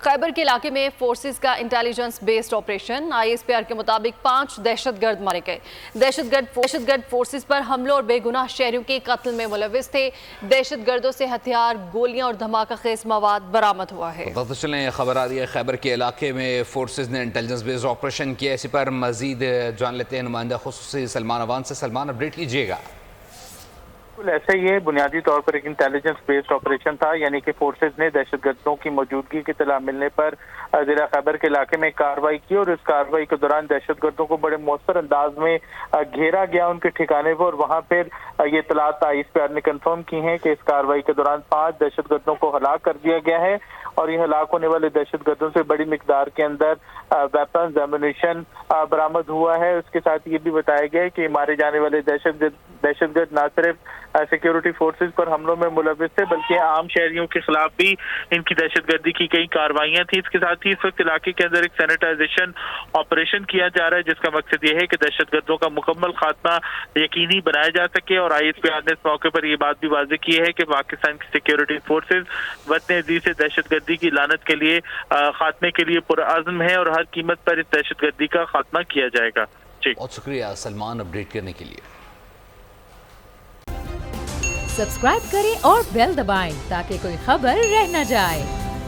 خیبر کے علاقے میں فورسز کا انٹیلیجنس بیسڈ آپریشن ISPR کے مطابق 5 دہشت گرد مارے گئے۔ دہشت گرد فورسز پر حملوں اور بے گناہ شہریوں کے قتل میں ملوث تھے۔ دہشت گردوں سے ہتھیار، گولیاں اور دھماکہ خیز مواد برآمد ہوا ہے۔ تو چلیں، خبر آ رہی ہے خیبر کے علاقے میں فورسز نے انٹیلیجنس بیسڈ آپریشن کیا۔ اسی پر مزید جان لیتے ہیں نمائندہ خصوصی سلمان اوان سے۔ سلمان، اپڈیٹ کیجیے گا۔ بالکل ایسا ہی ہے، بنیادی طور پر ایک انٹیلیجنس بیسڈ آپریشن تھا، یعنی کہ فورسز نے دہشت گردوں کی موجودگی کی اطلاع ملنے پر ضلع خیبر کے علاقے میں کارروائی کی، اور اس کارروائی کے دوران دہشت گردوں کو بڑے مؤثر انداز میں گھیرا گیا ان کے ٹھکانے پر، اور وہاں پھر یہ اطلاعات ISPR نے کنفرم کی ہیں کہ اس کارروائی کے دوران 5 دہشت گردوں کو ہلاک کر دیا گیا ہے، اور یہ ہلاک ہونے والے دہشت گردوں سے بڑی مقدار کے اندر ویپنز، ایمونیشن برآمد ہوا ہے۔ اس کے ساتھ یہ بھی بتایا گیا ہے کہ مارے جانے والے دہشت گرد نہ صرف سیکیورٹی فورسز پر حملوں میں ملوث تھے، بلکہ عام شہریوں کے خلاف بھی ان کی دہشت گردی کی کئی کارروائیاں تھیں۔ اس کے ساتھ ہی اس وقت علاقے کے اندر ایک سینیٹائزیشن آپریشن کیا جا رہا ہے، جس کا مقصد یہ ہے کہ دہشت گردوں کا مکمل خاتمہ یقینی بنایا جا سکے، اور ISPR نے اس موقع پر یہ بات بھی واضح کی ہے کہ پاکستان کی سیکیورٹی فورسز وطن عزیز سے دہشت گردی کی لعنت کے لیے خاتمے کے لیے پرعزم ہے، اور ہر قیمت پر اس دہشت گردی کا خاتمہ کیا جائے گا۔ بہت شکریہ سلمان اپڈیٹ کرنے کے لیے۔ سبسکرائب کریں اور بیل دبائیں تاکہ کوئی خبر رہ نہ جائے۔